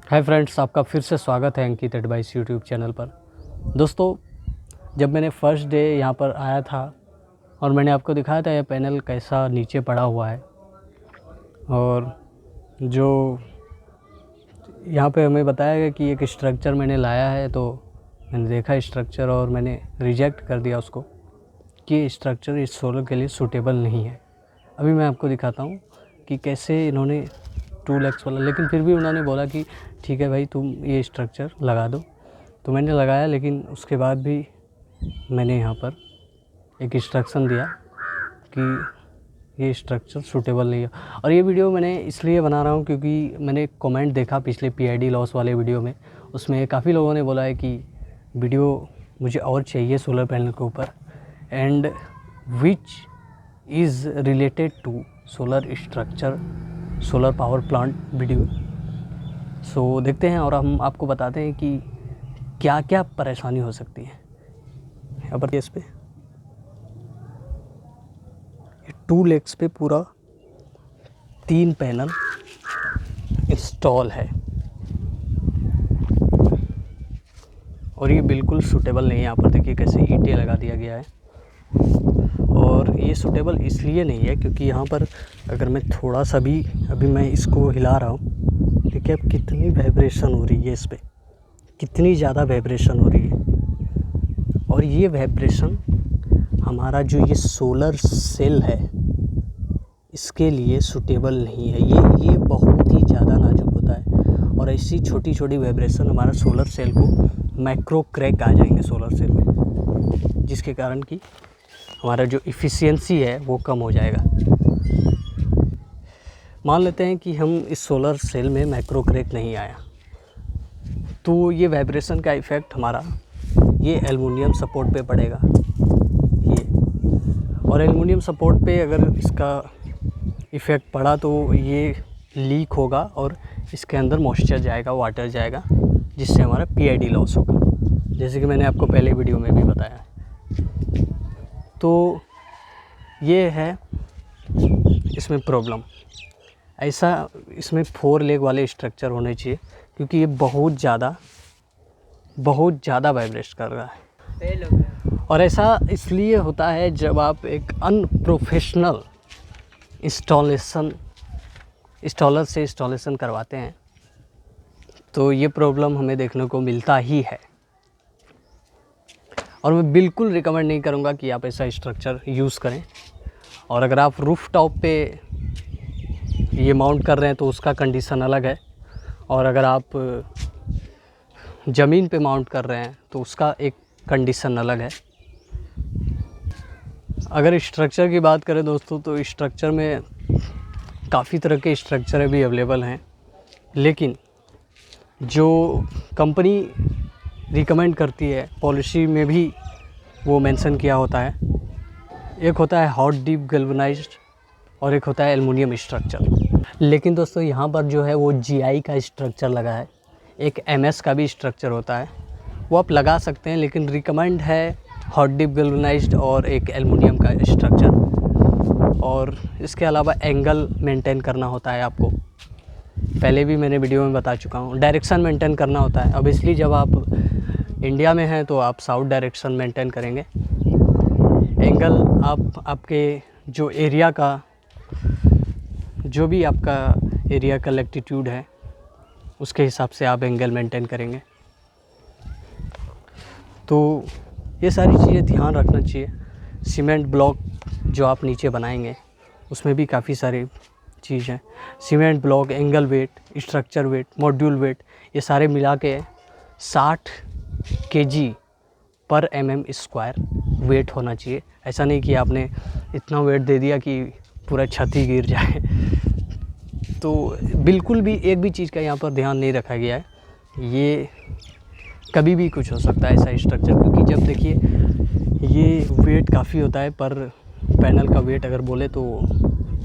Hi friends, आपका फिर से स्वागत है अंकित एडवाइस यूट्यूब चैनल पर। दोस्तों, जब मैंने फ़र्स्ट डे यहाँ पर आया था और मैंने आपको दिखाया था यह पैनल कैसा नीचे पड़ा हुआ है, और जो यहाँ पे हमें बताया गया कि एक स्ट्रक्चर मैंने लाया है, तो मैंने देखा स्ट्रक्चर और मैंने रिजेक्ट कर दिया उसको कि स्ट्रक्चर इस सोलर के लिए सूटेबल नहीं है। अभी मैं आपको दिखाता हूँ कि कैसे इन्होंने 2 लैक्स वाला, लेकिन फिर भी उन्होंने बोला कि ठीक है भाई, तुम ये स्ट्रक्चर लगा दो। तो मैंने लगाया, लेकिन उसके बाद भी मैंने यहाँ पर एक इंस्ट्रक्शन दिया कि ये स्ट्रक्चर सूटेबल नहीं है। और ये वीडियो मैंने इसलिए बना रहा हूँ क्योंकि मैंने कमेंट देखा पिछले PID लॉस वाले वीडियो में। उसमें काफ़ी लोगों ने बोला है कि वीडियो मुझे और चाहिए सोलर पैनल के ऊपर, and which is related to solar structure, solar power plant video. So देखते हैं और हम आपको बताते हैं कि क्या क्या परेशानी हो सकती है। यहाँ पर इस पे 2 लेग्स पे पूरा 3 पैनल इंस्टॉल है और ये बिल्कुल सूटेबल नहीं है। यहाँ पर देखिए कैसे ईंटें लगा दिया गया है, और ये सूटेबल इसलिए नहीं है क्योंकि यहाँ पर अगर मैं थोड़ा सा भी, अभी मैं इसको हिला रहा हूँ, देखिए अब कितनी वाइब्रेशन हो रही है इस पे, कितनी ज़्यादा वाइब्रेशन हो रही है। और ये वाइब्रेशन हमारा जो ये सोलर सेल है इसके लिए सूटेबल नहीं है। ये बहुत ही ज़्यादा नाजुक होता है, और ऐसी छोटी छोटी वाइब्रेशन हमारा सोलर सेल को माइक्रो क्रैक आ जाएंगे सोलर सेल में, जिसके कारण कि हमारा जो इफ़िशियंसी है वो कम हो जाएगा। मान लेते हैं कि हम इस सोलर सेल में माइक्रो क्रैक नहीं आया, तो ये वाइब्रेशन का इफ़ेक्ट हमारा ये एल्युमिनियम सपोर्ट पे पड़ेगा। ये और एल्युमिनियम सपोर्ट पे अगर इसका इफ़ेक्ट पड़ा तो ये लीक होगा और इसके अंदर मॉइस्चर जाएगा, वाटर जाएगा, जिससे हमारा PID लॉस होगा, जैसे कि मैंने आपको पहले वीडियो में भी बताया। तो ये है इसमें प्रॉब्लम। ऐसा इसमें 4 लेग वाले स्ट्रक्चर होने चाहिए क्योंकि ये बहुत ज़्यादा वाइब्रेट कर रहा है। और ऐसा इसलिए होता है जब आप एक अनप्रोफेशनल इंस्टॉलर से इंस्टॉलेशन करवाते हैं, तो ये प्रॉब्लम हमें देखने को मिलता ही है। और मैं बिल्कुल रिकमेंड नहीं करूँगा कि आप ऐसा स्ट्रक्चर यूज़ करें। और अगर आप रूफ टॉप पे ये माउंट कर रहे हैं तो उसका कंडीशन अलग है, और अगर आप ज़मीन पे माउंट कर रहे हैं तो उसका एक कंडीशन अलग है। अगर स्ट्रक्चर की बात करें दोस्तों, तो स्ट्रक्चर में काफ़ी तरह के स्ट्रक्चर भी अवेलेबल हैं, लेकिन जो कंपनी रिकमेंड करती है पॉलिसी में भी वो मेंशन किया होता है। एक होता है हॉट डीप गैल्वेनाइज्ड और एक होता है एल्युमिनियम स्ट्रक्चर। लेकिन दोस्तों यहाँ पर जो है वो GI का स्ट्रक्चर लगा है, एक MS का भी स्ट्रक्चर होता है, वो आप लगा सकते हैं, लेकिन रिकमेंड है हॉट डीप गैल्वेनाइज्ड और एक एल्युमिनियम का स्ट्रक्चर। और इसके अलावा एंगल मेंटेन करना होता है आपको, पहले भी मैंने वीडियो में बता चुका हूँ। डायरेक्शन मेंटेन करना होता है। अब इसलिए जब आप इंडिया में हैं तो आप साउथ डायरेक्शन मेंटेन करेंगे। एंगल आपके जो एरिया का, जो भी आपका एरिया का लैटिट्यूड है उसके हिसाब से आप एंगल मेंटेन करेंगे। तो ये सारी चीज़ें ध्यान रखना चाहिए। सीमेंट ब्लॉक जो आप नीचे बनाएंगे उसमें भी काफ़ी सारी चीज़ है। Cement block, angle weight, structure weight, module weight, ये सारे मिला के 60 kg पर mm² वेट होना चाहिए। ऐसा नहीं कि आपने इतना वेट दे दिया कि पूरा छत ही गिर जाए। तो बिल्कुल भी एक भी चीज़ का यहाँ पर ध्यान नहीं रखा गया है। ये कभी भी कुछ हो सकता है ऐसा स्ट्रक्चर, क्योंकि जब देखिए ये वेट काफ़ी होता है, पर पैनल का वेट अगर बोले तो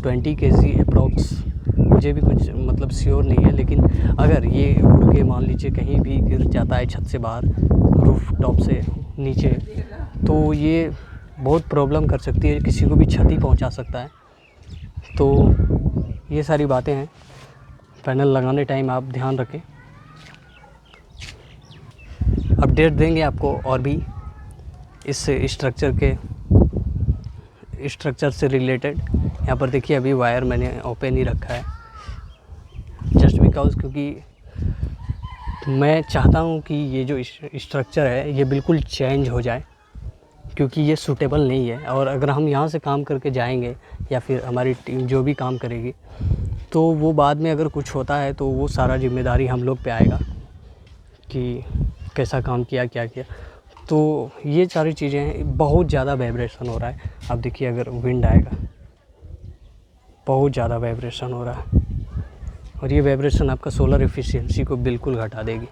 20 kg अप्रॉक्स, मुझे भी कुछ मतलब श्योर नहीं है, लेकिन अगर ये उड़ के मान लीजिए कहीं भी गिर जाता है छत से बाहर, रूफ टॉप से नीचे, तो ये बहुत प्रॉब्लम कर सकती है, किसी को भी क्षति पहुंचा सकता है। तो ये सारी बातें हैं, पैनल लगाने टाइम आप ध्यान रखें। अपडेट देंगे आपको और भी इस स्ट्रक्चर से रिलेटेड। यहाँ पर देखिए अभी वायर मैंने ओपन ही रखा है, जस्ट बिकॉज़ क्योंकि मैं चाहता हूँ कि ये जो स्ट्रक्चर है ये बिल्कुल चेंज हो जाए, क्योंकि ये सूटेबल नहीं है। और अगर हम यहाँ से काम करके जाएंगे या फिर हमारी टीम जो भी काम करेगी, तो वो बाद में अगर कुछ होता है तो वो सारा जिम्मेदारी हम लोग पे आएगा कि कैसा काम किया, क्या किया। तो ये सारी चीज़ें हैं। बहुत ज़्यादा वाइब्रेशन हो रहा है, अब देखिए अगर विंड आएगा, बहुत ज़्यादा वाइब्रेशन हो रहा है, और ये वाइब्रेशन आपका सोलर एफिशिएंसी को बिल्कुल घटा देगी।